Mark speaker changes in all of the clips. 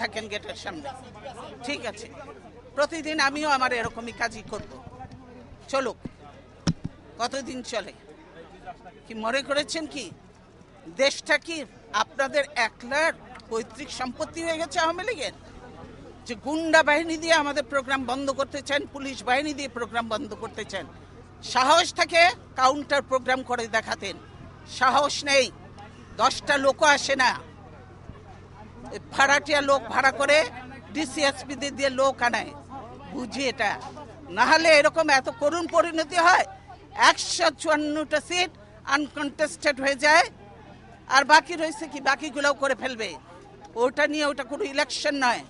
Speaker 1: থাকেন গেটের সামনে, ঠিক আছে, প্রতিদিন আমিও আমার এরকমই কাজই করব, চলুক। কতদিন চলে? কি মনে করেছেন কি দেশটা কি আপনাদের একলার পৈতৃক সম্পত্তি হয়ে গেছে আওয়ামী লীগের? যে গুন্ডা বাহিনী দিয়ে আমাদের প্রোগ্রাম বন্ধ করতে চান, পুলিশ বাহিনী দিয়ে প্রোগ্রাম বন্ধ করতে চান। সাহস থাকে কাউন্টার প্রোগ্রাম করে দেখাতেন, সাহস নেই। 10টা লোকও আসে না, ভাড়াটিয়া লোক ভাড়া করে ডিসিএসপি দিয়ে লোক আনায়, বুঝি এটা। না হলে এরকম এত করুণ পরিণতি হয়, 154টা সিট আনকন্টেস্টেড হয়ে যায়, আর বাকি রয়েছে কি, বাকিগুলোও করে ফেলবে। ওটা নিয়ে ওটা কোনো ইলেকশন নয়,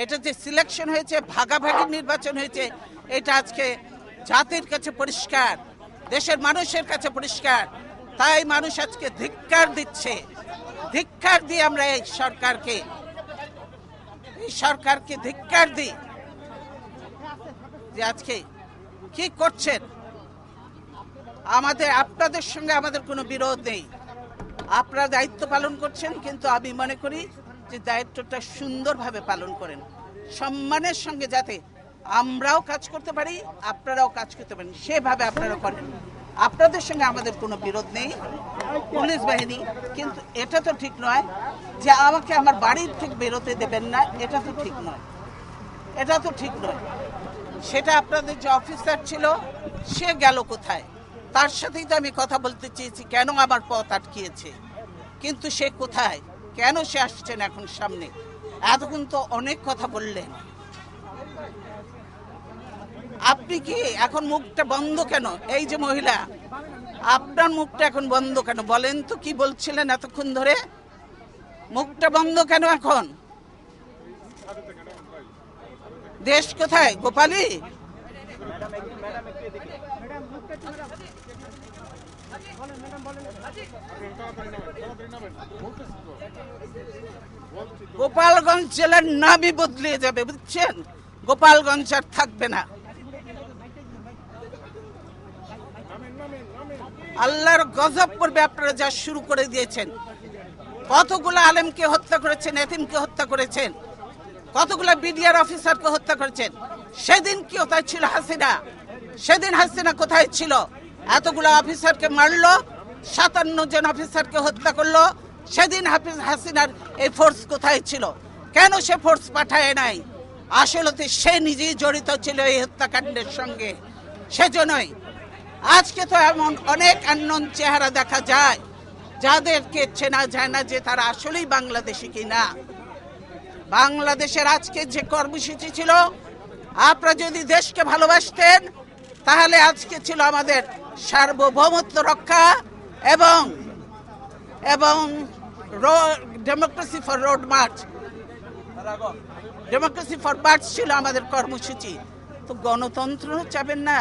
Speaker 1: এটা যে সিলেকশন হয়েছে, ভাগাভাগি নির্বাচন হয়েছে, এটা আজকে জাতির কাছে পরিষ্কার, দেশের মানুষের কাছে পরিষ্কার। তাই মানুষ আজকে ধিক্কার দিচ্ছে। ধিক্কার দিয়ে আমরা এই সরকারকে ধিক্কার দিই যে আজকে কি করছেন। আপনাদের সঙ্গে আমাদের কোনো বিরোধ নেই, আপনারা দায়িত্ব পালন করছেন, কিন্তু আমি মনে করি যে দায়িত্বটা সুন্দরভাবে পালন করেন, সম্মানের সঙ্গে, যাতে আমরাও কাজ করতে পারি, আপনারাও কাজ করতে পারেন, সেভাবে আপনারা করেন। আপনাদের সঙ্গে আমাদের কোনো বিরোধ নেই, পুলিশ বাহিনী, কিন্তু এটা তো ঠিক নয় যে আমাকে আমার বাড়ির থেকে বেরোতে দেবেন না, এটা তো ঠিক নয়, এটা তো ঠিক নয়। সেটা আপনাদের যে অফিসার ছিল সে গেল কোথায়? তার সাথেই তো আমি কথা বলতে চেয়েছি, কেন আমার পথ আটকিয়েছে, কিন্তু সে কোথায়, কেন সে আসছেন এখন সামনে? এতক্ষণ তো অনেক কথা বললেন, আপনি কি এখন মুখটা বন্ধ কেন? এই যে মহিলা, আপনার মুখটা এখন বন্ধ কেন বলেন তো? কি বলছিলেন এতক্ষণ ধরে? মুখটা বন্ধ কেন এখন? দেশ কোথায়? গোপালী, গোপালগঞ্জ জেলার নামই বদলে যাবে, বুঝছেন? গোপালগঞ্জ আর থাকবে না। আল্লাহর গজব পড়বে আপনারা যা শুরু করে দিয়েছেন। কতগুলো আলেমকে হত্যা করেছেন, এতিমকে হত্যা করেছেন, কতগুলো বিডিআর অফিসারকে হত্যা করেছেন। সেদিন কি কোথায় ছিল হাসিনা? সেদিন হাসিনা কোথায় ছিল? এতগুলো অফিসারকে মারলো, 57 জন অফিসারকে হত্যা করলো, সেদিন হাসিনার এই ফোর্স কোথায় ছিল? কেন সে ফোর্স পাঠায় নাই? আসলে সে নিজেই জড়িত ছিল এই হত্যাকাণ্ডের সঙ্গে। সেজন্যই আজকে তো এমন অনেক আননোন চেহারা দেখা যায় যাদেরকে চেনা যায় না যে তারা আসলেই বাংলাদেশি কিনা। বাংলাদেশের আজকে যে কর্মসূচি ছিল, আপনারা যদি দেশকে ভালোবাসতেন তাহলে আজকে ছিল আমাদের সার্বভৌমত্ব রক্ষা এবং democracy for road March, democracy for March ছিল আমাদের কর্মসূচি। তো গণতন্ত্র চাবেন না,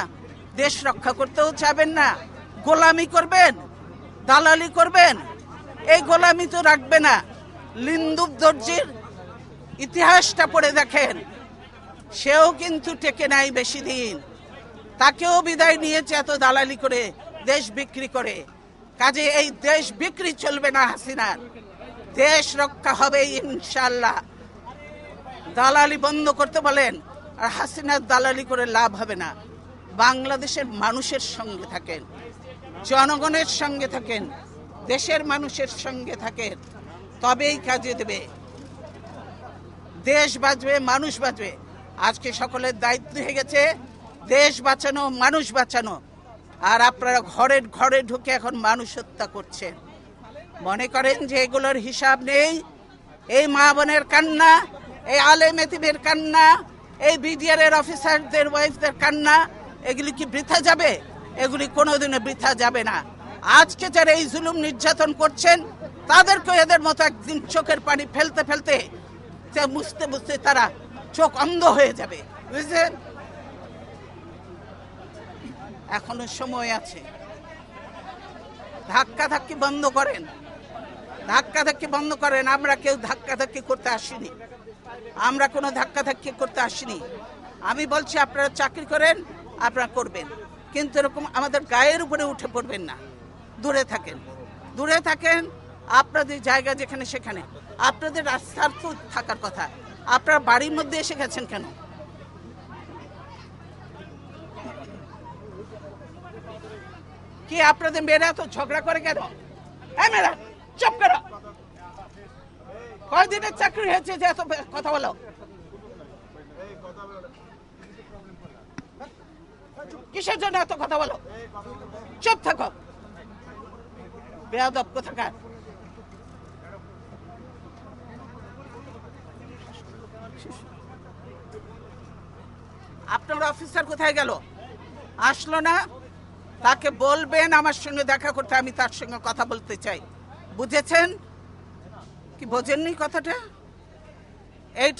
Speaker 1: দেশ রক্ষা করতেও চাবেন না, গোলামি করবেন, দালালি করবেন। এই গোলামি তো রাখবে না। লিন্দুব দর্জির ইতিহাসটা পড়ে দেখেন, সেও কিন্তু টেকে নাই বেশি দিন, তাকেও বিদায় নিয়েছে এত দালালি করে, দেশ বিক্রি করে। কাজে এই দেশ বিক্রি চলবে না হাসিনার, দেশ রক্ষা হবে ইনশাআল্লাহ। দালালি বন্ধ করতে বলেন, আর হাসিনার দালালি করে লাভ হবে না। বাংলাদেশের মানুষের সঙ্গে থাকেন, জনগণের সঙ্গে থাকেন, দেশের মানুষের সঙ্গে থাকেন, তবেই কাজে দেবে। দেশ বাঁচবে, মানুষ বাঁচবে। আজকে সকলের দায়িত্ব হয়ে গেছে দেশ বাঁচানো, মানুষ বাঁচানো। আর আপনারা ঘরে ঘরে ঢুকে এখন মানুষ হত্যা করছেন, মনে করেন যে এগুলোর হিসাব নেই। এই মা বোনের কান্না, এই আলেম এতিমের কান্না, এই বিডিআর এর অফিসারদের ওয়াইফদের কান্না, এগুলি কি বৃথা যাবে? এগুলি কোনোদিনও বৃথা যাবে না। আজকে যারা এই জুলুম নির্যাতন করছেন তাদেরকে এদের মতো একদিন চোখের পানি ফেলতে ফেলতে, মুছতে মুছতে তারা চোখ অন্ধ হয়ে যাবে, বুঝলেন? এখনো সময় আছে, ধাক্কাধাক্কি বন্ধ করেন, ধাক্কাধাক্কি বন্ধ করেন। আমরা কেউ ধাক্কাধাক্কি করতে আসিনি, আমরা কোনো ধাক্কাধাক্কি করতে আসিনি। আমি বলছি আপনারা চাকরি করেন, আপনারা করবেন, কিন্তু এরকম আমাদের গায়ের উপরে উঠে পড়বেন না। দূরে থাকেন, দূরে থাকেন। আপনাদের জায়গা যেখানে সেখানে, আপনাদের রাস্তার তো থাকার কথা, আপনার বাড়ির মধ্যে এসে গেছেন কেন? কি আপনাদের মেয়েরা তো ঝগড়া করে কেন? হ্যাঁ মেয়েরা চুপ করো। কয়দিনের চাকরি হয়েছে যে এত কথা বলো? কিসের জন্য এত কথা বলো? চুপ থাকো, বেয়াদব কোথাকার। আপনার অফিসার কোথায় গেল? আসলো না? তাকে বলবেন আমার সঙ্গে দেখা করতে, আমি তার সঙ্গে কথা বলতে চাই। বুঝেছেন কি বোঝেননি কথাটা? এইটা